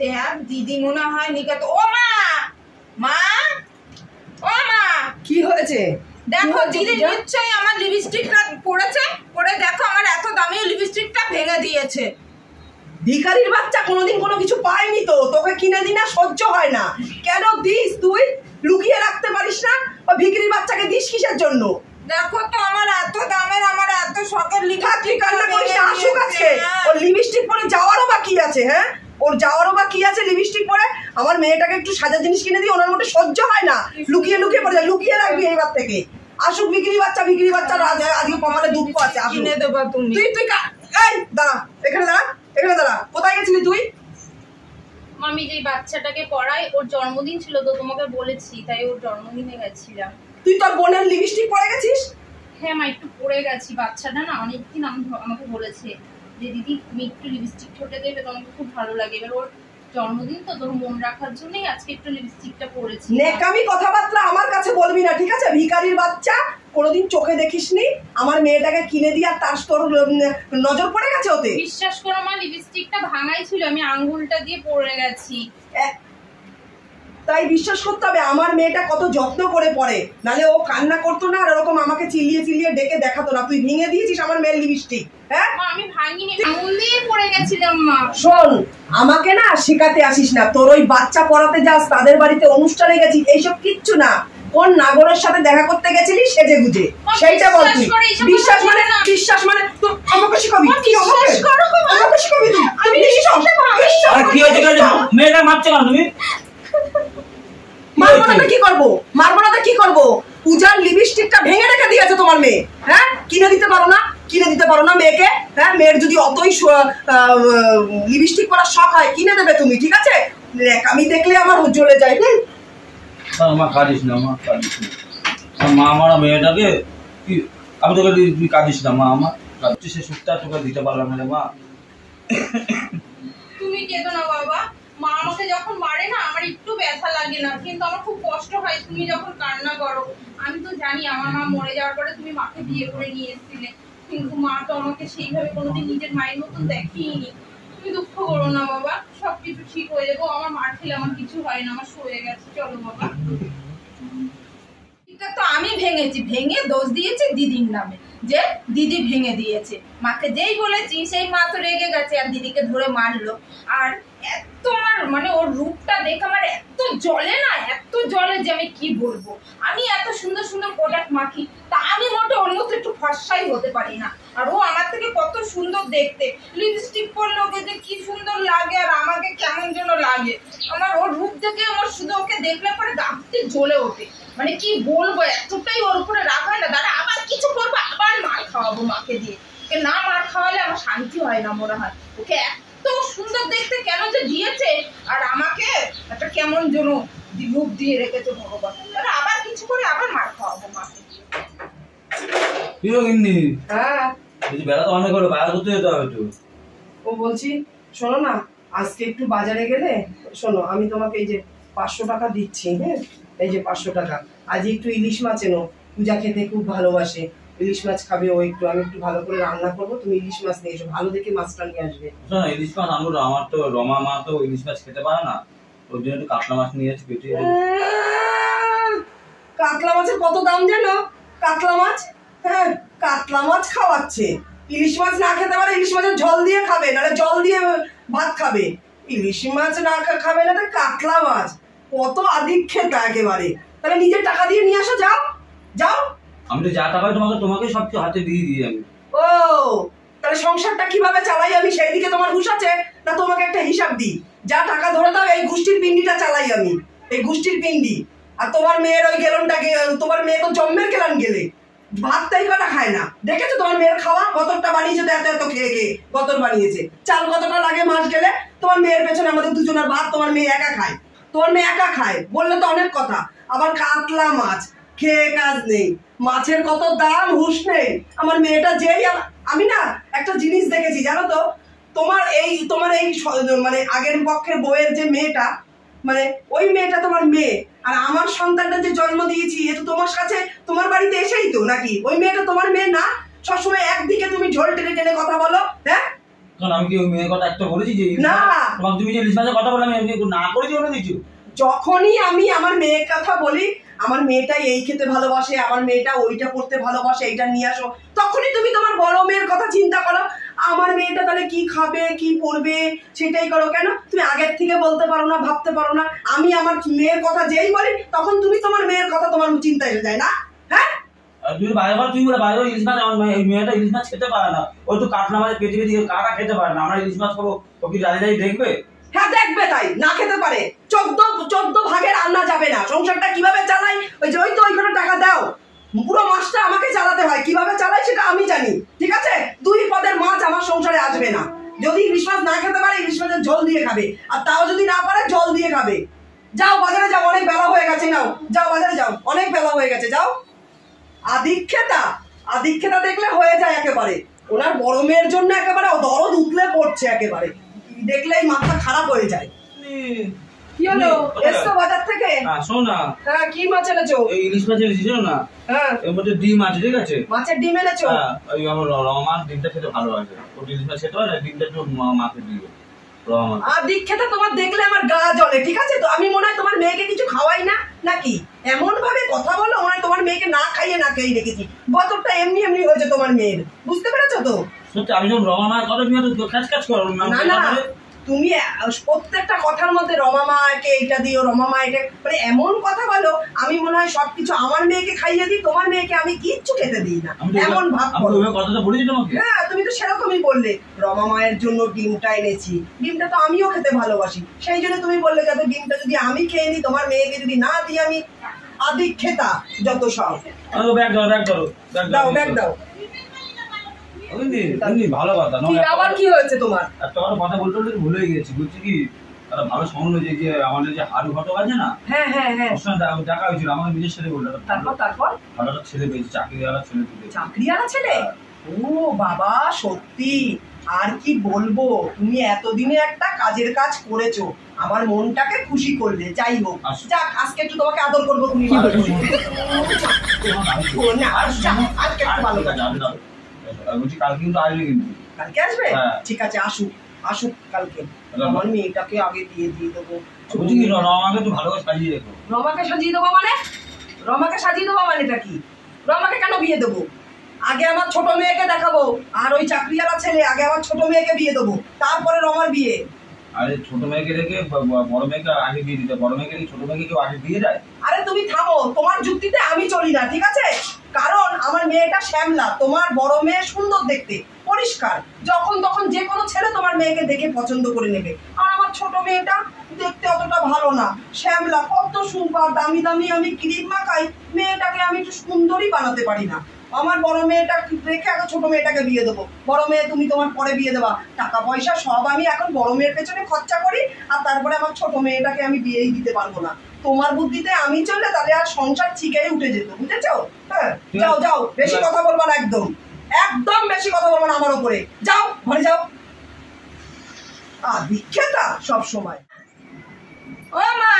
দেখ দিদি মনে হয় নিকাত। ও মা, মা, ও মা, কি হয়েছে? দেখো দিদি নিশ্চয়ই আমার লিপস্টিকটা পড়েছে, পরে দেখো আমার এত দামি লিপস্টিকটা ভেঙে দিয়েছে। ভিখারির বাচ্চা কোনোদিন কোনো কিছু পায়নি তো, তোকে কিনে দিনা সহ্য হয় না। কেন দিস তুই? লুকিয়ে রাখতে পারিস না? ও ভিখারির বাচ্চাকে দিস কিসের জন্য? দেখো তো আমার এত দামের, আমার এত শখের লিপস্টিক, কান্না করিস না, আসুক আজকে। ওর লিপস্টিক পরে যাওয়ারও বা কি আছে? হ্যাঁ, ওর যাওয়ারও বা কি আছে লিপস্টিক পরে? আমার মেয়েটাকে একটু সাজা জিনিস কিনে দিই, ওনার মধ্যে সহ্য হয় না। লুকিয়ে লুকিয়ে পড়ে যায়, লুকিয়ে রাখবি এইবার থেকে। আসুক ভিখারি বাচ্চা, ভিখারি বাচ্চা আজকে কমালে দুঃখ আছে। কিনে দেবা তুমি? তুই তুই এই দাঁড়া, এখানে দাঁড়া, এখানে দাঁড়া। কোথায় গেছিলি তুই? আমি যে বাচ্চাটাকে পড়াই, ওর জন্মদিন ছিল তো, তোমাকে বলেছি, তাই ওর জন্মদিনে গেছিলাম। তুই তোর বোনের লিপস্টিক পরে গেছিস? হ্যাঁ মা, একটু পড়ে গেছি। বাচ্চাটা না অনেকদিন আমাকে বলেছে যে দিদি তুমি একটু লিপস্টিক ঠোঁটে দেবে, তোমাকে খুব ভালো লাগে। এবার ওর জন্মদিন তো, তোর মন রাখার জন্যই আজকে একটু লিপস্টিকটা পরেছি। নেকামি কথাবার্তা আমার কাছে বলবি না, ঠিক আছে? ভিখারির বাচ্চা, কোনোদিন চোখে দেখিসনি। আমার মেয়েটাকে কিনে দিয়ে আর তার তোর নজর পড়ে গেছে ওতে। বিশ্বাস করো মা, লিপস্টিকটা ভাঙাই ছিল, আমি আঙ্গুলটা দিয়ে পড়ে গেছি। তাই বিশ্বাস করতে হবে আমার মেয়েটা কত যত্ন করে পড়ে, নালে ও কান্না করতো না আর ওরকম আমাকে চিল্লিয়ে চিল্লিয়ে ডেকে দেখাতো না। তুই ভেঙে দিয়েছিস আমার মেয়ের লিপস্টিক। হ্যাঁ মা, আমি ভাঙিনি, আঙ্গুল দিয়ে পড়ে গেছিলাম মা। শোন, আমাকে না শেখাতে আসিস না। তোর ওই বাচ্চা পড়াতে যাস, তাদের বাড়িতে অনুষ্ঠানে গেছিস, এইসব কিচ্ছু না। কোন নাগরের সাথে দেখা করতে গেছিলি সেজে গুজে, সেইটা বল তুই। বিশ্বাস মানে, বিশ্বাস মানে তুই আমাকে শিখাবি? আমাকে শিখাবি তুই? আমি কি হয়েছে? মেয়েটা মারছে কেন তুমি? মারবো না কি করবো? মারবো না কি করবো? পূজার লিপস্টিকটা ভেঙে রেখে দিয়েছে তোমার মেয়ে। হ্যাঁ, কিনে দিতে পারো না? কিনে দিতে পারো না মেয়েকে? হ্যাঁ, মেয়ের যদি অতই লিপস্টিক পরার শখ হয় কিনে দেবে তুমি, ঠিক আছে? আমি দেখলে আমার জ্বলে যায়। মা কাঁদিস না, মা কাঁদিস না। মা আমার মেয়েটাকে আমি তোকে তুই কাঁদিস না মা। আমার কাঁদছি, সে সুখটা তোকে দিতে পারলাম না মা। তুমি কেঁদো না বাবা। মা আমাকে যখন মারে না, আমার একটু ব্যথা লাগে না, কিন্তু আমার খুব কষ্ট হয় তুমি যখন কান্না করো। আমি তো জানি আমার মা মরে যাওয়ার পরে তুমি মাকে বিয়ে করে নিয়ে এসেছিলে, কিন্তু মা তো আমাকে সেইভাবে কোনোদিন নিজের মায়ের মতন দেখিনি। তুমি দুঃখ করো না বাবা, সবকিছু ঠিক হয়ে যাবো। আমার মার খেলে আমার কিছু হয় না, আমার সয়ে গেছে। চলো বাবা। তো আমি ভেঙেছি, ভেঙে দোষ দিয়েছি দিদির নামে, যে দিদি ভেঙে দিয়েছে। মাকে যেই বলেছি সেই মা তো রেগে গেছে আর দিদিকে ধরে মারলো। আর এত আমার মানে ওর রূপটা দেখে আমার এত জ্বলে না, এত জ্বলে যে আমি কি বলবো। আমি এত সুন্দর সুন্দর প্রোডাক্ট মাখি, তা আমি মোটে ওর মতো একটু ফর্সাই হতে পারি না। আর ও আমার থেকে কত সুন্দর দেখতে, লিপস্টিক পরলে ওকে যে কি সুন্দর লাগে আর আমাকে কেমন যেন লাগে। আমার ওর রূপ দেখে আমার শুধু ওকে দেখলে পরে গাঁটতে জ্বলে ওঠে। মানে কি বলবো, এতটাই ওর উপরে রাগ হয় না। দাদা আবার কিছু করবো, আবার মার খাওয়াবো মাকে দিয়ে। ওকে না মার খাওয়ালে আমার শান্তি হয় না মনে হয়। ওকে এত সুন্দর দেখতে কেন যে দিয়েছে, আর আমাকে একটা কেমন যেন রূপ দিয়ে রেখেছে ভগবান। দাদা আবার কিছু করে আবার মার খাওয়াবো মাকে। হ্যাঁ, বেলা তো অনেক হলো, বাজার করতে যেতে হবে তো। ও বলছি শোনো না, আজকে একটু বাজারে গেলে, শোনো আমি তোমাকে এই যে 500 টাকা দিচ্ছি। হ্যাঁ, এই যে 500 টাকা। আজ একটু ইলিশ মাছ এনো, পূজা খেতে খুব ভালোবাসে। ইলিশ মাছ খাবে ও একটু, আমি একটু ভালো করে রান্না করবো, তুমি ইলিশ মাছ নিয়ে এসো, ভালো দেখে মাছটা নিয়ে আসবে। ইলিশ মাছ আনবো, আমার তো রমা মা তো ইলিশ মাছ খেতে পারে না, ওর জন্য একটু কাতলা মাছ নিয়ে এসে পেটে। কাতলা মাছের কত দাম জানো? কাতলা মাছ, হ্যাঁ কাতলা মাছ খাওয়াচ্ছে। ইলিশ মাছ না খেতে পারে, ইলিশ মাছের ঝোল দিয়ে খাবে, নাহলে জল দিয়ে ভাত খাবে। ইলিশ মাছ না খাবে না, কাতলা মাছ। কত আদিক্ষেতা একেবারে। তাহলে নিজের টাকা দিয়ে নিয়ে আসো, যাও যাও। আমি তো যা টাকা তোমাকে সবকিছু হাতে দিয়ে দিই আমি। ও তাহলে সংসারটা কিভাবে চালাই আমি সেই দিকে তোমার হুঁশ আছে না? তোমাকে একটা হিসাব দিই, যা টাকা ধরে দাও এই গোষ্ঠীর পিন্ডিটা চালাই আমি, এই গোষ্ঠীর পিন্ডি। আর তোমার মেয়ের ওই গেলনটাকে, তোমার মেয়ে তো জম্মের গেলান গেলে, ভাতটাই কটা খায় না। দেখেছো তোমার মেয়ের খাওয়া? গতরটা বানিয়েছে তো, এত এত খেয়ে খেয়ে গতর বানিয়েছে। চাল কতটা লাগে মাস গেলে? তোমার মেয়ের পেছনে আমাদের দুজনের ভাত তোমার মেয়ে একা খায়। তোমার মেয়ে একা খায় বললে তো অনেক কথা। আবার কাতলা মাছ খেয়ে কাজ নেই, মাছের কত দাম হুঁশ নেই। আমার মেয়েটা যেই, আমি না একটা জিনিস দেখেছি জানো তো, তোমার এই মানে আগের পক্ষের বউয়ের যে মেয়েটা, মানে ওই মেয়েটা তোমার মেয়ে, আর আমার সন্তানটা যে জন্ম দিয়েছি এ তো তোমার কাছে, তোমার বাড়িতে এসেই তো নাকি? ওই মেয়েটা তোমার মেয়ে না? সবসময় একদিকে তুমি ঝোল টেনে টেনে কথা বলো। হ্যাঁ, তখন আমি কি ওই মেয়ের কথা একটা বলেছি যে না। তোমাকে তুমি যে ইলিশ মাছের কথা বললাম আমি না করেছি বলে দিচ্ছি। যখনই আমি আমার মেয়ের কথা বলি, আমার মেয়েটা এই খেতে ভালোবাসে, আমার মেয়েটা ওইটা করতে ভালোবাসে, এইটা নিয়ে আসো, তখনই তুমি তোমার বড় মেয়ের কথা চিন্তা করো। আমার মেয়েটা তাহলে কি খাবে কি পরবে সেটাই করো। কেন তুমি আগের থেকে বলতে পারো না, ভাবতে পারো না? আমি আমার মেয়ের কথা যেই বলি তখন তুমি তোমার মেয়ের কথা তোমার চিন্তা এসে যায় না? হ্যাঁ, তুমি বাইরে তুমি বলে বাইরে ইলিশ মাছ, আমার মেয়েটা ইলিশ মাছ খেতে পারে না, ওই তো কাতলা মাছের পেটে পেটে কাটা খেতে পারে না, আমরা ইলিশ মাছ খাবো, ও কি দাঁড়িয়ে দেখবে? হ্যাঁ দেখবে, তাই না খেতে পারে। 14 ভাগের রান্না যাবে না। সংসারটা কিভাবে চালাই? ওই যে ওই তো ওইখানে টাকা দাও, পুরো মাসটা আমাকে চালাতে হয়। কিভাবে চালাই সেটা আমি জানি, ঠিক আছে? 2 পদের মাছ আমার সংসারে আসবে না। যদি ইলিশ মাছ না খেতে পারে ইলিশ মাছের ঝোল দিয়ে খাবে, আর তাও যদি না পারে জল দিয়ে খাবে। যাও বাজারে যাও, অনেক বেলা হয়ে গেছে। নাও যাও বাজারে যাও, অনেক বেলা হয়ে গেছে, যাও। আদিক্ষেতা দেখলে হয়ে যায় একেবারে। ওনার বড় মেয়ের জন্য একেবারে দরদ উতলে পড়ছে, একেবারে দেখলেই মাথা খারাপ হয়ে যায়। কি হলো? এসছো বাজার থেকে? শোনো না। হ্যাঁ, কি মাছ এনেছো? এই ইলিশ মাছ এনেছি না। হ্যাঁ, এর মধ্যে ডিম আছে, ঠিক আছে? মাছের ডিম এনেছো? হ্যাঁ, ওই আমার রমা ডিমটা খেতে ভালোবাসে, ও ইলিশ মাছ খেতে হয় না, ডিমটা একটু মাকে দিবে রমা। দীক্ষাটা তোমার দেখলে আমার গা জ্বলে, ঠিক আছে? তো আমি মনে হয় তোমার মেয়েকে কিছু খাওয়াই না নাকি? এমন ভাবে কথা বলো মনে হয় তোমার মেয়েকে না খাইয়ে না খেয়ে রেখেছি। বতরটা এমনি এমনি হয়েছে তোমার মেয়ের, বুঝতে পেরেছো তো? সত্যি আমি যখন রমা মায়ের কথা তুমি খ্যাচ খ্যাচ করো না, তুমি প্রত্যেকটা কথার মধ্যে রমা মাকে এইটা দিও, রমা মা এটা, মানে এমন কথা বলো আমি মনে হয় সবকিছু আমার মেয়েকে খাইয়ে দিই, তোমার মেয়েকে আমি কিচ্ছু খেতে দিই না, এমন ভাব করো। কথাটা বলেছি তোমাকে? হ্যাঁ, তুমি তো সেরকমই বললে। রমা মায়ের জন্য ডিমটা এনেছি, ডিমটা তো আমিও খেতে ভালোবাসি, সেই জন্য তুমি বললে যাতে ডিমটা যদি আমি খেয়ে নিই, তোমার মেয়েকে যদি না দিই আমি, আদিক্ষেতা যত সব। ব্যাগ দাও, ব্যাগ দাও। ভালো কথা না, আবার কি হয়েছে তোমার? একটা কথা বলতে বলতে ভুলে গেছি। বলছি কি, একটা ভালো সম্বন্ধ যে আমাদের যে হারু ঘটক আছে না, হ্যাঁ দেখা হয়েছিল, আমাকে নিজের ছেলে বললো। তারপর ভালো একটা ছেলে পেয়েছি, চাকরিওয়ালা ছেলে পেয়েছি। চাকরিওয়ালা ছেলে? ও বাবা, সত্যি আর কি বলবো, তুমি এতদিনে একটা কাজের কাজ করেছো, আমার মনটাকে খুশি করলে। যাই হোক, যাক, আজকে একটু তোমাকে আদর করবো। তুমি আজকে একটু ভালো কাজ। বলছি কালকে কিন্তু আসবে, কিন্তু কালকে আসবে? ঠিক আছে, আসুক কালকে। আমার মেয়েটাকে আগে দিয়ে দেবো। বলছি কি, রমাকে একটু ভালো করে সাজিয়ে রেখো। রমাকে সাজিয়ে দেবো মানে? রমাকে সাজিয়ে দেবো মানেটা কি? রমাকে কেন বিয়ে দেবো? আগে আমার ছোট মেয়েকে দেখাবো, আর ওই চাকরিওয়ালা ছেলে আগে আমার ছোট মেয়েকে বিয়ে দেবো, তারপরে রমার বিয়ে। আরে ছোট মেয়েকে রেখে বড় মেয়েকে আগে বিয়ে দিতে, বড় মেয়েকে রেখে ছোট মেয়েকে কেউ আগে দিয়ে দেয়? আরে তুমি থামো, তোমার যুক্তিতে আমি চলি না, ঠিক আছে? কারণ আমার মেয়েটা শ্যামলা, তোমার বড় মেয়ে সুন্দর দেখতে, পরিষ্কার, যখন তখন যে কোনো ছেলে তোমার মেয়েকে দেখে পছন্দ করে নেবে। আর আমার ছোট মেয়েটা দেখতে অতটা ভালো না, শ্যামলা, কত সুন্দর, দামি দামি আমি ক্রিম মাখাই, মেয়েটাকে আমি একটু সুন্দরই বানাতে পারি না। আমার বড় মেয়েটা রেখে আগে ছোট মেয়েটাকে বিয়ে দেবো। বড় মেয়ে তুমি তোমার পরে বিয়ে দেবা, টাকা পয়সা সব আমি এখন বড় মেয়ের পেছনে খরচা করি, আর তারপরে আমার ছোট মেয়েটাকে আমি বিয়েই দিতে পারবো না। তোমার বুদ্ধিতে আমি চললে তাহলে আর সংসার ঠিকই উঠে যেত, বুঝেছো? হ্যাঁ, যাও, বেশি কথা বলবা না, একদম বেশি কথা বলবা না আমার উপরে। যাও, ঘরে যাও। বিখ্যাতা সব সময়। ও মা,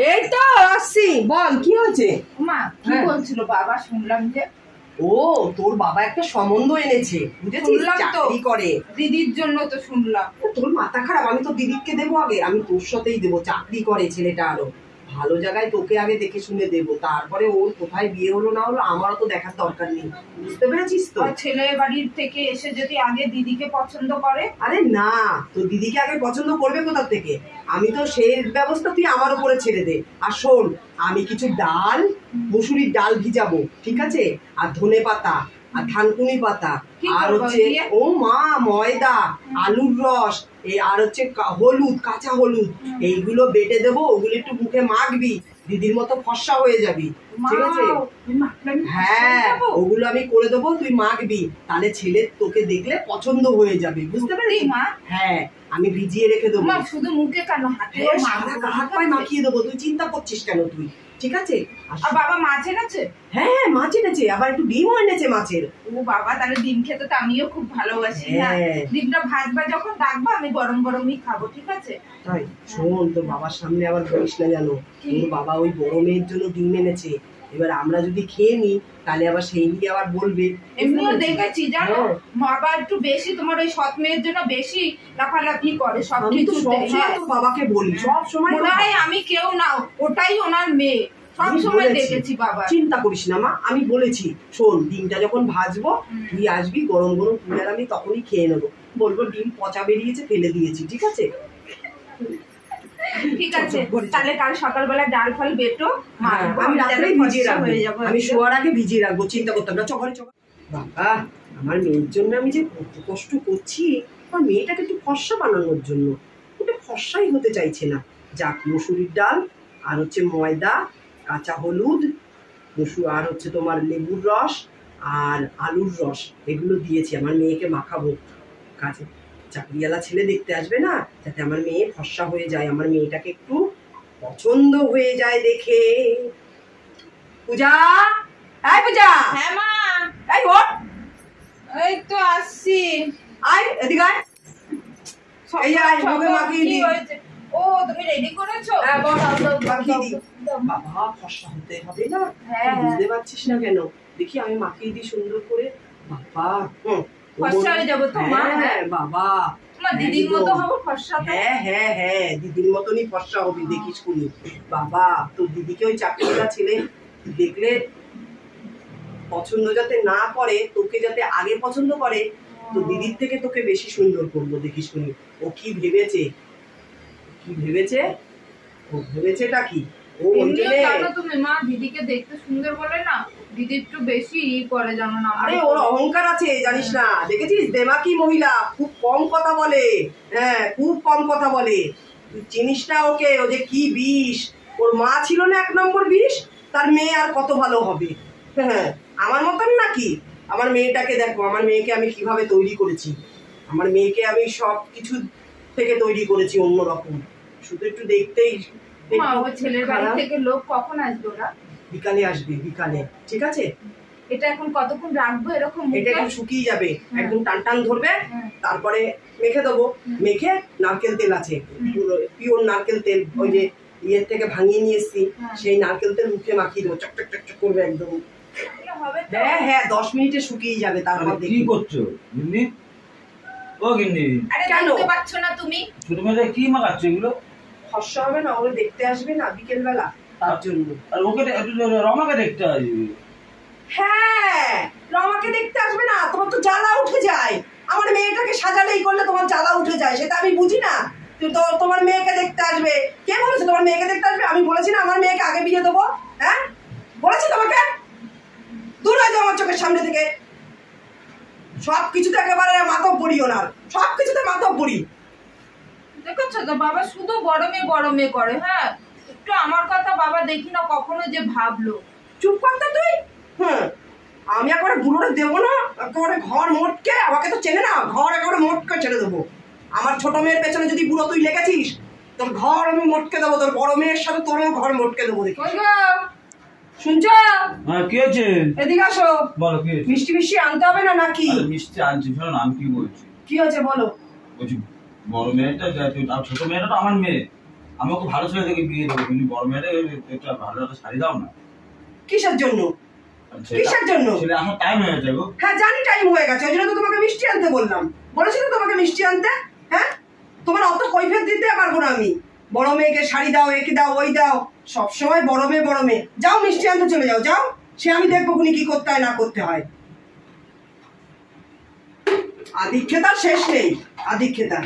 এই তো আসছি, বল কি হয়েছে? মা কি বলছিল বাবা? শুনলাম যে ও তোর বাবা একটা সম্বন্ধ এনেছে, বুঝেছিস? চাকরি করে। দিদির জন্য তো শুনলাম। তোর মাথা খারাপ, আমি তো দিদিকে দেবো আগে, আমি তোর সাথেই দেবো। চাকরি করে ছেলেটা, আরো ভালো জায়গায় তোকে আগে দেখে শুনে দেবো, তারপরে ওর কোথায় বিয়ে হলো না হলো আমারও তো দেখার দরকার নেই, বুঝতে পেরেছিস তো? ছেলে বাড়ির থেকে এসে যদি আগে দিদিকে পছন্দ করে? আরে না, তো দিদিকে আগে পছন্দ করবে কোথা থেকে? আমি তো সেই ব্যবস্থা তুই আমার উপরে ছেড়ে দে। আর শোন, আমি কিছু ডাল, মুসুরির ডাল ভিজাবো, ঠিক আছে? আর ধনে পাতা, আর থানকুনি পাতা, আর হচ্ছে ও মা ময়দা, আলুর রস, আর হচ্ছে হলুদ, কাঁচা হলুদ, এইগুলো বেটে দেবো, ওগুলো একটু মুখে মাখবি, দিদির মতো ফর্সা হয়ে যাবি, ঠিক আছে? হ্যাঁ, ওগুলো আমি করে দেবো, তুই মাখবি, তাহলে ছেলে তোকে দেখলে পছন্দ হয়ে যাবে, বুঝতে পারলি? হ্যাঁ, আমি ভিজিয়ে রেখে দেবো। শুধু মুখে কেন, হাত পায়ে মাখিয়ে দেবো, তুই চিন্তা করছিস কেন? তুই ঠিক আছে? আর বাবা মাছ এনেছে? হ্যাঁ, মাছ এনেছে, আবার একটু ডিমও এনেছে মাছের। ও বাবা, তাহলে ডিম খেতে তো আমিও খুব ভালোবাসি। ডিমটা ভাজবা যখন ডাকবা, আমি গরম গরমই খাবো, ঠিক আছে? তাই শোন, তোর বাবার সামনে আবার বলিস না জানো, তোর বাবা ওই বড় মেয়ের জন্য ডিম এনেছে, এবার আমরা যদি খেয়ে নিই তাহলে আবার সেই নিয়ে আবার বলবে। এমনিও দেখেছি জানো বাবা একটু বেশি তোমার ওই সৎ মেয়ের জন্য বেশি লাফালাফি করে সব আমি তো কিছুতে। সবসময় তো বাবাকে বলি, সব সময় মনে হয় আমি কেউ নাও, ওটাই ওনার মেয়ে, সব সময় দেখেছি বাবা। চিন্তা করিস না মা, আমি বলেছি শোন ডিমটা যখন ভাজবো তুই আসবি, গরম গরম তুই আর আমি তখনই খেয়ে নেবো, বলবো ডিম পচা বেরিয়েছে ফেলে দিয়েছি, ঠিক আছে? ঠিক আছে, তাহলে কাল সকালবেলা ডাল ফাল বেটো, আমি রাত্রে ভিজিয়ে রাখবো, আমি শোয়ার আগে ভিজিয়ে রাখবো, চিন্তা করতাম না। চকরে চকরে বাবা, আমার মেয়ের জন্য আমি যে কত কষ্ট করছি, আমার মেয়েটাকে একটু ফর্সা বানানোর জন্য, ওটা ফর্সাই হতে চাইছে না। যাক, মসুরির ডাল আর হচ্ছে ময়দা, কাঁচা হলুদ, আর হচ্ছে তোমার লেবুর রস আর আলুর রস, এগুলো দিয়েছি আমার মেয়েকে মাখাবো। কাজে চাকরিওয়ালা ছেলে দেখতে আসবে না, যাতে আমার মেয়ে ফর্সা হয়ে যায়, আমার মেয়েটাকে একটু পছন্দ হয়ে যায় দেখে। পূজা, এই পূজা। হ্যাঁ মা, এই ওঠ, এই তো আসছি। আয় এদিকে আয়। এই যে আয়, মুখে মাখিয়ে দি। ও তুমি রেডি করেছো? হ্যাঁ বল, মাখিয়ে মাখিয়ে দি। বাবা ফর্সা হতে হবে না? হ্যাঁ, বুঝতে পারছিস না কেন? দেখি আমি মাখিয়ে দিই সুন্দর করে। বাবা ফর্সা হয়ে যাবো তো মা। হ্যাঁ বাবা, তোমার দিদির মতো হবো ফর্সা তো। হ্যাঁ হ্যাঁ হ্যাঁ, দিদির মতনই ফর্সা হবি, দেখিস কুনি। বাবা তোর দিদিকে ওই চাকরিওয়ালা ছেলে দেখলে পছন্দ যাতে না করে, তোকে যাতে আগে পছন্দ করে, তো দিদির থেকে তোকে বেশি সুন্দর করবো, দেখিস কুনি। ও কি ভেবেছে, কি ভেবেছে, ও ভেবেছেটা কি, ও এমনিও জানো তুমি মা, দিদিকে দেখতে সুন্দর বলে না, দিদি একটু বেশি করে জানো না। আরে ওর অহংকার আছে জানিস না, দেখেছিস দেমাকি মহিলা, খুব কম কথা বলে, হ্যাঁ খুব কম কথা বলে, তুই চিনিস না ওকে, ও যে কি বিষ, ওর মা ছিল না 1 নম্বর বিষ, তার মেয়ে আর কত ভালো হবে। হ্যাঁ আমার মতন নাকি, আমার মেয়েটাকে দেখো, আমার মেয়েকে আমি কিভাবে তৈরি করেছি, আমার মেয়েকে আমি সব কিছু থেকে তৈরি করেছি অন্যরকম, শুধু একটু দেখতেই। মা ওই ছেলের বাড়ি থেকে লোক কখন আসবে ওরা? বিকালে আসবে, বিকালে, ঠিক আছে? এটা এখন কতক্ষণ রাখবো এরকম? এটা একটু শুকিয়ে যাবে, একদম টান টান ধরবে, তারপরে মেখে দেবো। মেখে নারকেল তেল আছে, পিওর নারকেল তেল, ওই যে ইয়ের থেকে ভাঙিয়ে নিয়ে এসছি, সেই নারকেল তেল মুখে মাখিয়ে দেবো, চকচক চকচক করবে একদম। হ্যাঁ হ্যাঁ 10 মিনিটে শুকিয়ে যাবে। তারপর কি করছো গিন্নি? ও গিন্নি, আরে কেন দেখতে পাচ্ছ না তুমি? ছোট মেয়েটা কি মাখাচ্ছ এগুলো? ফর্সা হবে না, ওরা দেখতে আসবে না বিকেল বেলা, তার জন্য। আর ওকে রমাকে দেখতে আসবে। হ্যাঁ রমাকে দেখতে আসবে না, তোমার তো জ্বালা উঠে যায়, আমার মেয়েটাকে সাজালেই করলে তোমার জ্বালা উঠে যায়, সেটা আমি বুঝি না। তোমার মেয়েকে দেখতে আসবে, কে বলেছে তোমার মেয়েকে দেখতে আসবে? আমি বলেছি না আমার মেয়েকে আগে বিয়ে দেবো? হ্যাঁ বলেছি তোমাকে? দূর হয়ে যাও আমার চোখের সামনে থেকে, সব কিছুতে একেবারে মাথা পড়ি, ওনার সব কিছুতে মাথা পড়ি। দেখছো তো বাবা শুধু বড় মেয়ে করে। হ্যাঁ একটু আমার কথা বাবা দেখি না কখনো যে ভাবলো। চুপ করতে তুই। আমি একেবারে বুড়োটা দেবো না, একেবারে ঘর মোটকে, আমাকে তো চেনে না, ঘর একেবারে মোটকে ছেড়ে দেবো। আমার ছোট মেয়ের পেছনে যদি বুড়ো তুই লেগেছিস, তোর ঘর আমি মোটকে দেবো, তোর বড় মেয়ের সাথে তোরও ঘর মোটকে দেবো। দেখি শুনছ? হ্যাঁ কি আছে? এদিকে আসো। বলো কি? মিষ্টি মিষ্টি আনতে হবে না নাকি? মিষ্টি আনছি, শোনো না আমি কি বলছি। কি হয়েছে বলো? বলছি বড় মেয়েটা, ছোট মেয়েটা তো আমার মেয়ে, আমি ওকে ভালো ছেলে দেখে বিয়ে দেবো, কিন্তু বড় মেয়েটা একটা ভালো একটা শাড়ি দাও না। কিসের জন্য? কিসের জন্য? ছেলে আমার টাইম হয়ে গেছে গো। হ্যাঁ জানি টাইম হয়ে গেছে, ওই জন্য তো তোমাকে মিষ্টি আনতে বললাম। বলেছি তো তোমাকে মিষ্টি আনতে। হ্যাঁ তোমার অত কৈফিয়ত দিতে পারবো না আমি। বড় মেয়েকে শাড়ি দাও, একে দাও, ওই দাও, সবসময় বড় মেয়ে। যাও মিষ্টি আনতে চলে যাও, যাও, সে আমি দেখবো কোনি কি করতে হয় না করতে হয়। আদিক্ষেতার শেষ নেই, আদিক্ষেতার।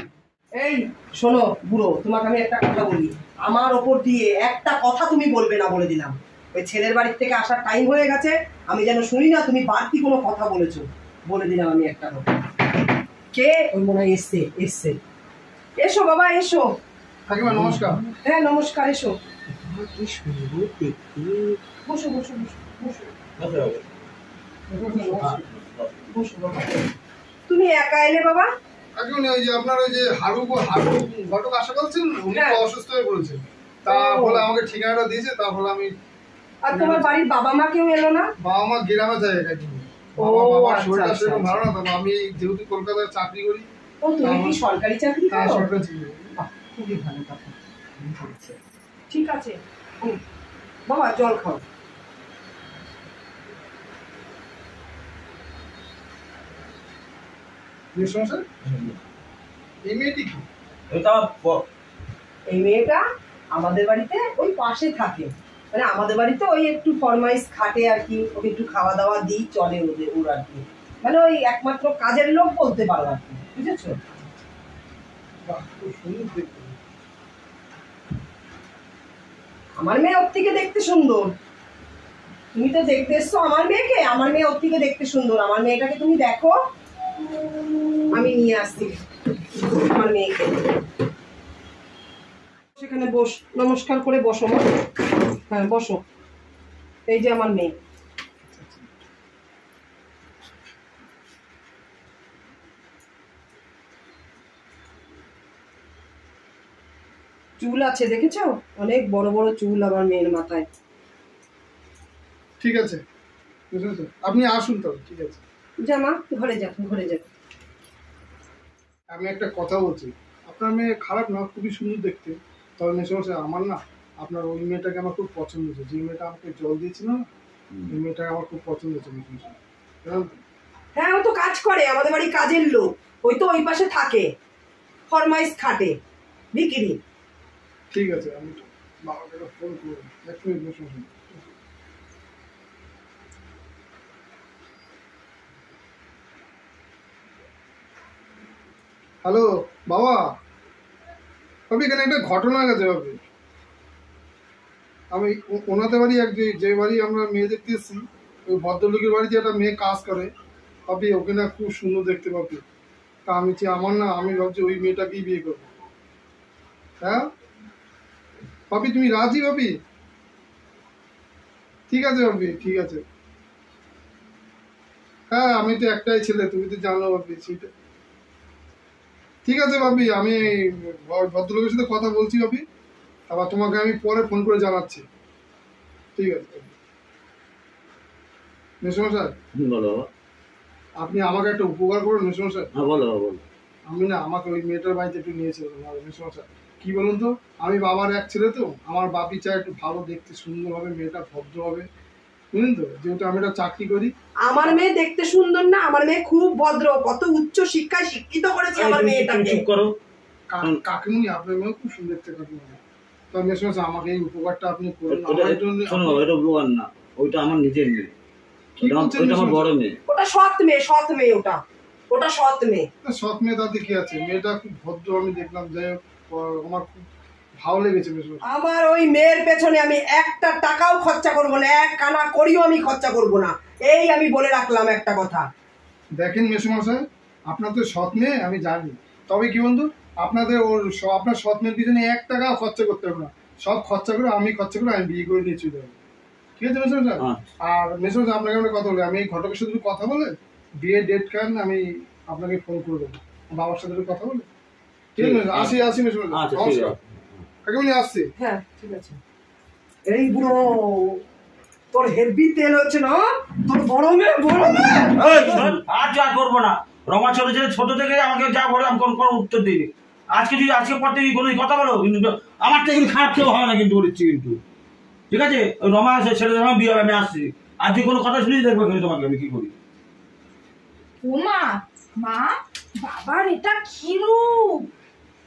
এই শোনো বুড়ো, তোমাকে আমি একটা কথা বলি, আমার ওপর দিয়ে একটা কথা তুমি বলবে না, বলে দিলাম। ওই ছেলের বাড়ির থেকে আসার টাইম হয়ে গেছে, আমি যেন শুনি না তুমি বাড়তি কোনো কথা বলেছো, বলে দিলাম আমি একটা কথা। কে? ওই মনে হয় এসছে। এসো বাবা এসো। কাকিমা নমস্কার। হ্যাঁ নমস্কার, এসো। কি সুন্দর দেখতে। বসো বসো বসো বসো বসো বাবা। তুমি একা এলে বাবা? কাকিমা ওই যে আপনার ওই যে হারু ঘটক আশা করছেন, উনি তো অসুস্থ হয়ে পড়েছেন, তা বলে আমাকে ঠিকানাটা দিয়েছে, তারপরে আমি। আর তোমার বাড়ির বাবা মা কেউ এলো না? বাবা মা গ্রামে যায় কাকিমা, বাবার শরীরটা সেরকম ভালো না, তবে আমি যেহেতু কলকাতায় চাকরি করি। ও তুমি কি সরকারি চাকরি করো? হ্যাঁ সরকারি চাকরি। খুবই ভালো কথা। ঠিক আছে বাবা, জল খাও। সমস্যা এই মেয়েটি কি? এটা এই মেয়েটা আমাদের বাড়িতে ওই পাশে থাকে, মানে আমাদের বাড়িতে ওই একটু ফরমাইশ খাটে আর কি, ওকে একটু খাওয়া দাওয়া দিই, চলে ওর আর কি, মানে ওই একমাত্র কাজের লোক বলতে পারো আর কি, বুঝেছো? বাহ, খুব সুন্দর দেখতে। আমার মেয়ে ওর থেকে দেখতে সুন্দর। তুমি তো দেখতে এসছো আমার মেয়েকে, আমার মেয়ে ওর থেকে দেখতে সুন্দর। আমার মেয়েটাকে তুমি দেখো, আমি নিয়ে আসছি আমার মেয়েকে। সেখানে বস, নমস্কার করে বসো মা। হ্যাঁ বসো, এই যে আমার মেয়ে। চুল আছে দেখেছো, অনেক বড় বড় চুল আমার মেয়ের মাথায়। ঠিক আছে, বুঝেছো? আপনি আসুন তবে, ঠিক আছে। যা মা, ঘরে যা, ঘরে যা। আমি একটা কথা বলছি, আপনার মেয়ে খারাপ না, খুবই সুন্দর দেখতে। তবে মেসমশাই আমার না, আপনার ওই মেয়েটাকে আমার খুব পছন্দ হয়েছে। যে মেয়েটা আমাকে জল দিয়েছিল না, ওই মেয়েটাকে আমার খুব পছন্দ হয়েছে মেসমশাই। হ্যাঁ ও তো কাজ করে, আমাদের বাড়ি কাজের লোক, ওই তো ওই পাশে থাকে, ফরমাইশ খাটে, বিক্রি। ঠিক আছে, আমি বাবাকে ফোন করবো। এক মিনিট মেসমশাই। হ্যালো বাবা, ভাবি এখানে একটা ঘটনা গেছে ভাবি। আমি ওনাদের বাড়ি যে বাড়ি আমরা মেয়ে দেখতে এসেছি, ওই ভদ্রলোকের বাড়িতে একটা মেয়ে কাজ করে ভাবি, ওকে না খুব সুন্দর দেখতে পাবি। তা আমি আমার না, আমি ভাবছি ওই মেয়েটাকেই বিয়ে করবো। হ্যাঁ ভাবি, তুমি রাজি ভাবি? ঠিক আছে ভাবি, ঠিক আছে। হ্যাঁ আমি তো একটাই ছেলে, তুমি তো জানো ভাবি সেটা। ঠিক আছে ভাবি, আমি ভদ্রলোকের সাথে কথা বলছি ভাবি, আবার তোমাকে আমি পরে ফোন করে জানাচ্ছি। ঠিক আছে মেসমশাই। বলো। আপনি আমাকে একটা উপকার করুন মেসমশাই। হ্যাঁ বলো বলো। আমি না, আমাকে ওই মেয়েটার বাড়িতে একটু নিয়েছিলাম মেসমশাই। কি বলুন তো, আমি বাবার এক ছেলে তো, আমার বাপি চায় একটু ভালো দেখতে, সুন্দর হবে, মেয়েটা ভদ্র হবে, বুঝলেন তো, যেহেতু আমি একটা চাকরি করি। আমার মেয়ে দেখতে সুন্দর না, আমার মেয়ে খুব ভদ্র, কত উচ্চ শিক্ষায় শিক্ষিত করেছে আমার মেয়েটাকে। চুপ করো। কাকিমুনি, আপনার মেয়েও খুব সুন্দর দেখতে কাকিমুনি। তো মেসমশাই আমাকে এই উপকারটা আপনি করুন। শোনো, এটা উপকার না, ওইটা আমার নিজের মেয়ে, ওইটা আমার বড় মেয়ে। ওটা সৎ মেয়ে, সৎ মেয়ে, ওটা সৎ মেয়ে। সৎ মেয়ে তাতে কি আছে, মেয়েটা খুব ভদ্র, আমি দেখলাম, যাই হোক আমার খুব ভালো লেগেছে মেসমশাই। আমার ওই মেয়ের পেছনে আমি একটা টাকাও খরচা করবো না, এক কানা করিও আমি খরচা করবো না, এই আমি বলে রাখলাম একটা কথা। দেখেন মেসমশাই, আপনার তো সৎ মেয়ে আমি জানি, তবে কি বন্ধু, আপনার সৎ মেয়ের পিছনে 1 টাকাও খরচা করতে হবে না, সব খরচা করে আমি বিয়ে করে নিয়ে চলে যাবো। ঠিক আছে মেসমশাই? আর মেসমশাই আপনাকে একটা কথা বলি, আমি এই ঘটকের সাথে কথা বলে বিয়ের ডেট কান আমি আপনাকে ফোন করে দেবো, বাবার সাথে কথা বলে। ঠিক আছে, আসি মেসমশাই। নমস্কার কাকিমুনি, আসছি। হ্যাঁ ঠিক আছে। এই বুড়ো, তোর হেভি তেল হচ্ছে না, তোর বড় মেয়ে আর যা করবো না, রমা ছোট ছেলে, ছোট থেকে আমাকে যা বলে আমি কোনো উত্তর দিই। আজকে পর থেকে কোনো কথা বলো, কিন্তু আমার থেকে খারাপ কেউ হবে না কিন্তু, বলেছি কিন্তু। ঠিক আছে, ওই রমা আছে, ছেলে যখন বিয়ে হবে আমি আসছি, আর তুই কোনো কথা শুনিয়ে দেখবো কিন্তু তোমাকে আমি কি করি। ও মা, বাবার এটা কি রূপ!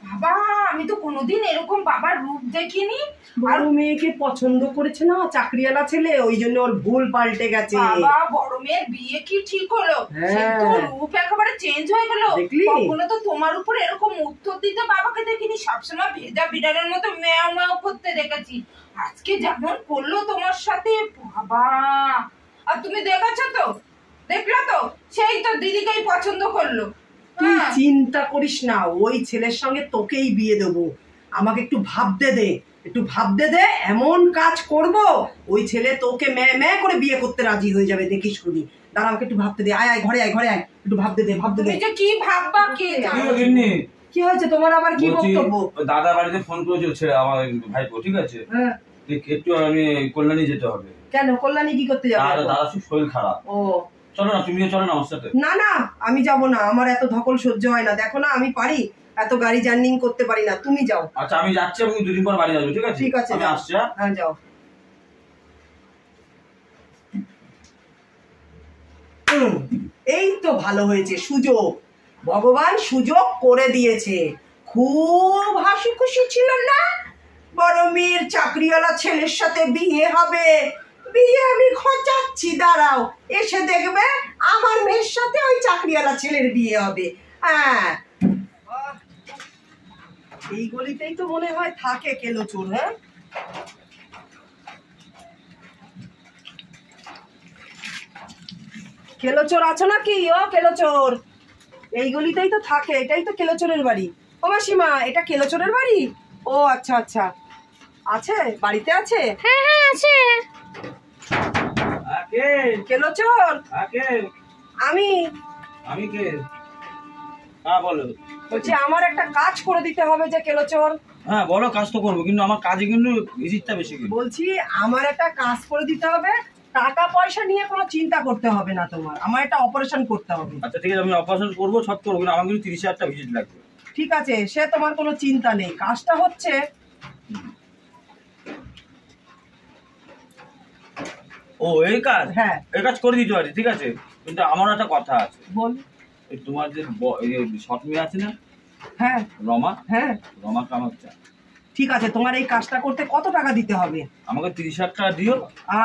বাবা, আমি তো কোনোদিন এরকম বাবার রূপ দেখিনি। বড় মেয়েকে পছন্দ করেছে না চাকরিওয়ালা ছেলে, ওই জন্য ওর ভুল পাল্টে গেছে। বাবা, বড় মেয়ের বিয়ে কি ঠিক হলো? সে তো রূপ একেবারে চেঞ্জ হয়ে গেল। কখনো তো তোমার উপর এরকম উত্তর দিতে বাবাকে দেখিনি, সবসময় ভেজা বিড়ালের মতো ম্যাও ম্যাও করতে দেখেছি। আজকে যেমন করলো তোমার সাথে, বাবা! আর তুমি দেখেছো তো, দেখলো তো, সেই তো দিদিকেই পছন্দ করলো। তুই চিন্তা করিস না, ওই ছেলের সঙ্গে তোকেই বিয়ে দেবো। আমাকে একটু ভাবতে দে, এমন কাজ করব ওই ছেলে তোকে মে করে বিয়ে করতে রাজি হয়ে যাবে, দেখিস শুনি। দাঁড়া, আমাকে একটু ভাবতে দে, আয় ঘরে আয়, একটু ভাবতে দে। কি ভাববা? কি হয়েছে তোমার, আবার কি বক্তব্য? দাদা বাড়িতে ফোন করেছিল ছেলে, আমার ভাইপো, ঠিক আছে, একটু আমি কল্যাণী যেতে হবে। কেন কল্যাণী কি করতে যাবে? দাদা শরীর খারাপ। ও চলো না, তুমি চলো না আমার সাথে। না আমি যাবো না, আমার এত ধকল সহ্য হয় না। দেখো না আমি পারি, এত গাড়ি জার্নিং করতে পারি না, তুমি যাও। আচ্ছা আমি যাচ্ছি, আমি 2 দিন পর বাড়ি আসবো। ঠিক আছে, ঠিক আছে, আমি আসছি। হ্যাঁ যাও। এই তো ভালো হয়েছে সুযোগ, ভগবান সুযোগ করে দিয়েছে। খুব হাসি খুশি ছিল না বড় মেয়ের চাকরিওয়ালা ছেলের সাথে বিয়ে হবে। বিয়ে আমি খোঁজাচ্ছি, দাঁড়াও, এসে দেখবে আমার মেয়ের সাথে ওই চাকরিওয়ালা ছেলের বিয়ে হবে। হ্যাঁ, এই গলিতেই তো মনে হয় থাকে কেলোচোর। হ্যাঁ, কেলোচোর আছো নাকি? ও কেলোচোর, এই গলিতেই তো থাকে, এটাই তো কেলোচোরের বাড়ি। ও মাসিমা, এটা কেলোচোরের বাড়ি? ও আচ্ছা আচ্ছা, আছে, বাড়িতে আছে? হ্যাঁ হ্যাঁ আছে। কে? কেলোচোর কে? আমি। আমি কে? হ্যাঁ বলো। বলছি আমার একটা কাজ করে দিতে হবে যে কেলোচোর। হ্যাঁ বলো, কাজ তো করবো, কিন্তু আমার কাজে কিন্তু ভিজিটটা বেশি কিন্তু। বলছি আমার একটা কাজ করে দিতে হবে, টাকা পয়সা নিয়ে কোনো চিন্তা করতে হবে না তোমার, আমার একটা অপারেশন করতে হবে। আচ্ছা ঠিক আছে, আমি অপারেশন করবো, সব করবো, কিন্তু আমার কিন্তু 30,000টা ভিজিট লাগবে। ঠিক আছে, সে তোমার কোনো চিন্তা নেই। কাজটা হচ্ছে, ও এই কাজ? হ্যাঁ এই কাজ করে দিতে পারি, ঠিক আছে, কিন্তু আমার একটা কথা আছে। বল। এই তোমার যে শর্ট মেয়ে আছে না, হ্যাঁ রমা, হ্যাঁ রমাকে আমার চাই। ঠিক আছে, তোমার এই কাজটা করতে কত টাকা দিতে হবে? আমাকে 30,000 টাকা দিও।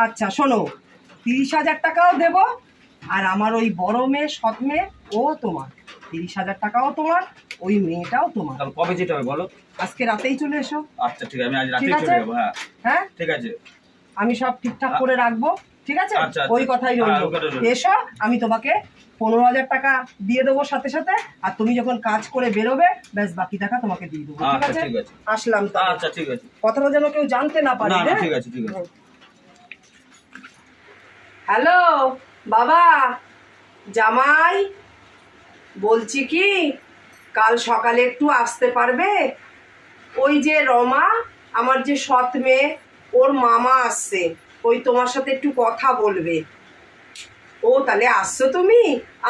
আচ্ছা শোনো, 30,000 টাকাও দেব, আর আমার ওই বড় মেয়ে সৎ মেয়ে ও তোমার, 30,000 টাকাও তোমার, ওই মেয়েটাও তোমার। তাহলে কবে যেতে হবে বলো? আজকে রাতেই চলে এসো। আচ্ছা ঠিক আছে, আমি আজ ঠিক রাতেই আছে? চলে যাবো। হ্যাঁ হ্যাঁ ঠিক আছে, আমি সব ঠিকঠাক করে রাখবো, ঠিক আছে? আচ্ছা, আচ্ছা। ওই কথাই হ্যাঁ, রইল। ওই কথাই রইলো। এসো, আমি তোমাকে 15,000 টাকা দিয়ে দেবো সাথে সাথে, আর তুমি যখন কাজ করে বেরোবে ব্যাস বাকি টাকা তোমাকে দিয়ে দেবো, ঠিক আচ্ছা আছে? ঠিক আছে, আসলাম তো। আচ্ছা ঠিক আছে। কথাটা যেন কেউ জানতে না পারে। না না হ্যাঁ? ঠিক আছে, ঠিক আছে। হ্যালো বাবা, জামাই, বলছি কি কাল সকালে একটু আসতে পারবে? ওই যে রমা, আমার যে সৎ মেয়ে, ওর মামা আসছে, ওই তোমার সাথে একটু কথা বলবে। ও তাহলে আসছো তুমি?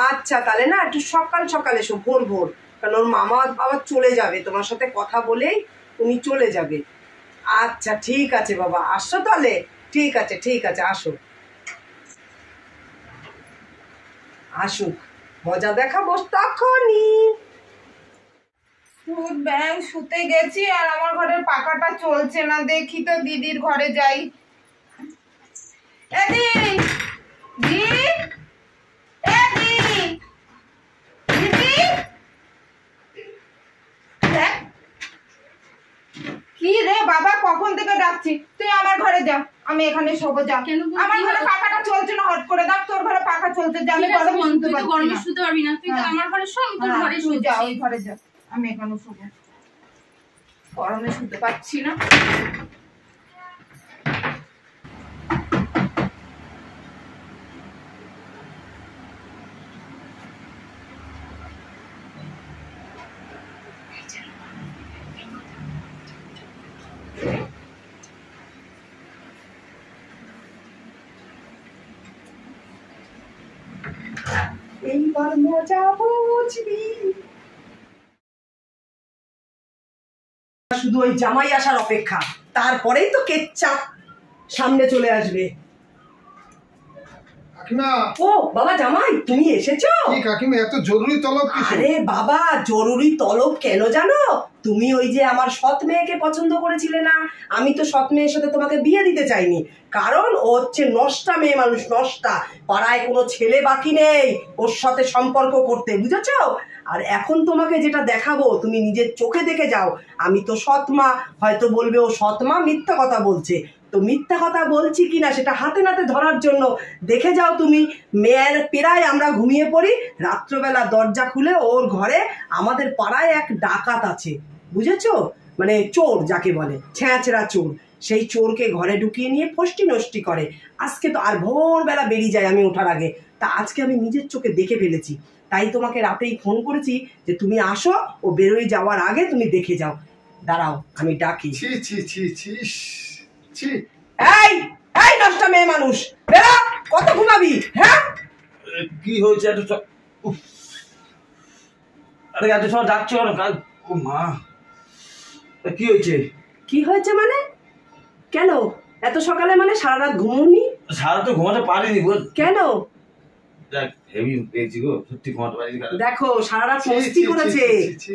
আচ্ছা তাহলে না একটু সকাল সকাল এসো, ভোর ভোর, কারণ ওর মামা আবার চলে যাবে, তোমার সাথে কথা বলেই উনি চলে যাবে। আচ্ছা ঠিক আছে বাবা, আসছো তাহলে? ঠিক আছে ঠিক আছে, আসো, আসুক, মজা দেখাবো তখনই। ব্যাং শুতে গেছি আর আমার ঘরের পাখাটা চলছে না, দেখি তো দিদির ঘরে যাই। এদি দি, এদি দিদি, দেখ কি রে বাবা, কখন থেকে ডাকছি, তুই আমার ঘরে যা, আমি এখানে শোবো, যা। কেন বলছি? আমার ঘরে পাখাটা চলছে না, হট করে দেখ, তোর ঘরে পাখা চলছে, যা, আমি ঠিক আছে গরমে বোন, শুতে তুই তো পারছি গরমে না। শুতে পারবি না, তুই তো হ্যাঁ। আমার ঘরে শো, আমি তোর হ্যাঁ, ঘরে তুই যা, শুচ্ছি। ওই ঘরে যা, আমি এখানে শোবো, গরমে শুতে পারছি না। এইবার মজা বুঝবি। শুধু ওই জামাই আসার অপেক্ষা, তারপরেই তো কেচ্চা সামনে চলে আসবে। কাকিমা, ও বাবা জামাই, তুমি এসেছো? কি কাকিমা, এত জরুরি তলব কিছু? আরে বাবা, জরুরি তলব কেন জানো? তুমি ওই যে আমার সৎ মেয়েকে পছন্দ করেছিলে না, আমি তো সৎ মেয়ের সাথে তোমাকে বিয়ে দিতে চাইনি, কারণ ও হচ্ছে নষ্টা মেয়ে মানুষ, নষ্টা, পাড়ায় কোনো ছেলে বাকি নেই ওর সাথে সম্পর্ক করতে, বুঝেছো? আর এখন তোমাকে যেটা দেখাবো তুমি নিজের চোখে দেখে যাও। আমি তো সৎ মা, হয়তো বলবে ও সৎ মা মিথ্যা কথা বলছে, তো মিথ্যা কথা বলছি কিনা সেটা হাতে নাতে ধরার জন্য দেখে যাও তুমি। মেয়ের পেরায় আমরা ঘুমিয়ে পড়ি, রাত্রবেলা দরজা খুলে ওর ঘরে আমাদের পাড়ায় এক ডাকাত আছে, বুঝেছো? মানে চোর যাকে বলে, ছেঁচড়া চোর, সেই চোরকে ঘরে ঢুকিয়ে নিয়ে ফষ্টি নষ্টি করে। আজকে তো আর ভোরবেলা বেরিয়ে যায় আমি ওঠার আগে, তা আজকে আমি নিজের চোখে দেখে ফেলেছি, তাই তোমাকে রাতেই ফোন করেছি যে তুমি আসো, ও বেরোয় যাওয়ার আগে তুমি দেখে যাও। দাঁড়াও আমি ডাকি। ছি ছি ছি ছি ছি। এই এই নষ্ট মেয়ে মানুষ, বেরা, কত ঘুমাবি? হ্যাঁ কি হয়েছে এত আরে এত সব ডাকছে কেন? ও মা, কি হয়েছে? কি হয়েছে মানে? কেন এত সকালে? মানে সারা রাত ঘুমোনি? সারা তো ঘুমাতে পারিনি। কেন? যাক হেভি পেয়েছি গো সত্যি ক্ষমতা পাইছি। দেখো সারা রাত মস্তি করেছে,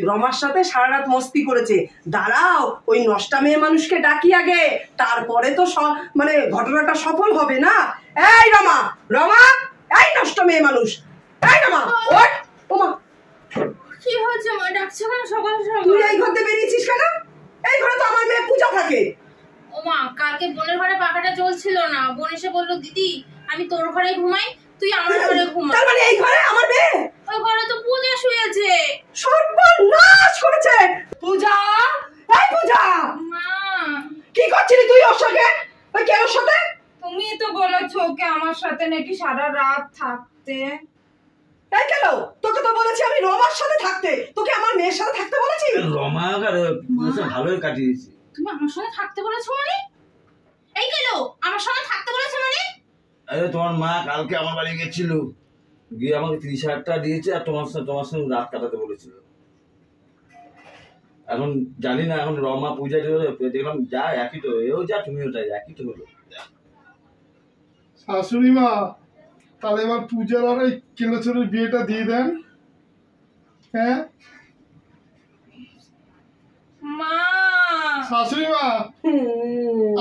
রমার সাথে সারা রাত মস্তি করেছে। দাঁড়াও ওই নষ্টা মেয়ে মানুষকে ডাকি আগে, তারপরে তো মানে ঘটনাটা সফল হবে না। এই রমা, রমা, এই নষ্ট মেয়ে মানুষ, এই রমা ওঠ। ওমা কি হয়েছে মা, ডাকছো কেন সকাল সকাল? তুই এই ঘরে বেরিয়েছিস কেন? এই ঘরে তো আমার মেয়ে পূজা থাকে। ও মা, কালকে বোনের ঘরে পাখাটা চলছিল না, বোন এসে বললো দিদি আমি তোর ঘরে ঘুমাই, তুই আমার ঘরে ঘুমা। তার মানে এই ঘরে আমার মেয়ে? ওই ঘরে তো পূজা শুয়েছে। সর্বনাশ করেছে পূজা। এই পূজা, মা কি করছিলি তুই ওর সঙ্গে, ওই কেলোর সাথে? তুমি তো বলেছো ওকে আমার সাথে নাকি সারা রাত থাকতে। এই কেলো, তোকে তো বলেছি আমি রমার সাথে থাকতে, তোকে আমার মেয়ের সাথে থাকতে বলেছি? রমা ভালোই কাটিয়েছি। তুমি আমার সঙ্গে থাকতে বলেছো মানে? এই গেল আমার সঙ্গে থাকতে বলেছো মানে? আরে তোমার মা কালকে আমার বাড়ি গেছিল, গিয়ে আমাকে 30,000 টাকা দিয়েছে আর তোমার সঙ্গে রাত কাটাতে বলেছিল। এখন জানি না, এখন রমা পূজা দেখলাম যা একই তো, এও যা তুমিও তাই, একই তো হলো। শাশুড়ি মা, তাহলে এবার পূজার আর এই কেলোচরের বিয়েটা দিয়ে দেন। হ্যাঁ মা শাশুড়ি মা,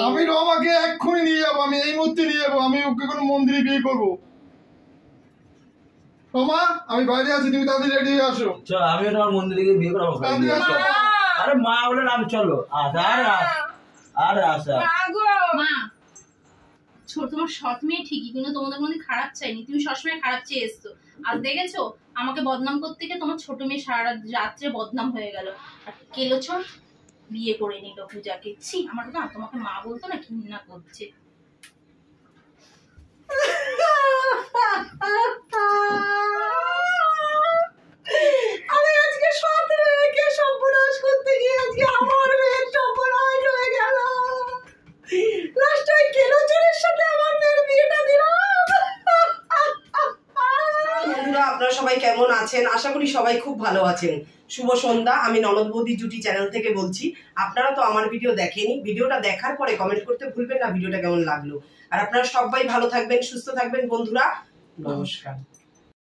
আমি রমাকে এক্ষুনি নিয়ে যাবো, আমি এই মুহূর্তে নিয়ে যাবো, আমি ওকে কোনো মন্দিরে বিয়ে করবো। রমা আমি বাইরে আছি, তুমি তাড়াতাড়ি রেডি হয়ে আসো। চল আমিও তোমার মন্দিরে গিয়ে বিয়ে করবো। আরে মা বলে আমি চলো, আরে আসা মা ছোট তোমার সৎ মেয়ে ঠিকই, কিন্তু তোমাদের মধ্যে খারাপ চাইনি, তুমি সবসময় খারাপ চেয়ে এসছো। আজ দেখেছো আমাকে বদনাম করতে গিয়ে তোমার ছোট মেয়ে সারা রাত্রে বদনাম হয়ে গেল। আর কেলোচর বিয়ে করে নিল পূজাকে। ছি, আমার না তোমাকে মা বলতো না, ঘৃণা করছে। আমি আজকে সৎ মেয়েকে সর্বনাশ করতে গিয়ে আজকে আমার মেয়ের সর্বনাশ হয়ে গেল। লাস্ট ওই কেলোচরের সাথে আমার মেয়ের বিয়েটা দিলাম। বন্ধুরা আপনারা সবাই কেমন আছেন? আশা করি সবাই খুব ভালো আছেন। শুভ সন্ধ্যা, আমি ননদ বৌদি জুটি চ্যানেল থেকে বলছি। আপনারা তো আমার ভিডিও দেখেনি, ভিডিওটা দেখার পরে কমেন্ট করতে ভুলবেন না ভিডিওটা কেমন লাগলো। আর আপনারা সবাই ভালো থাকবেন, সুস্থ থাকবেন বন্ধুরা। নমস্কার।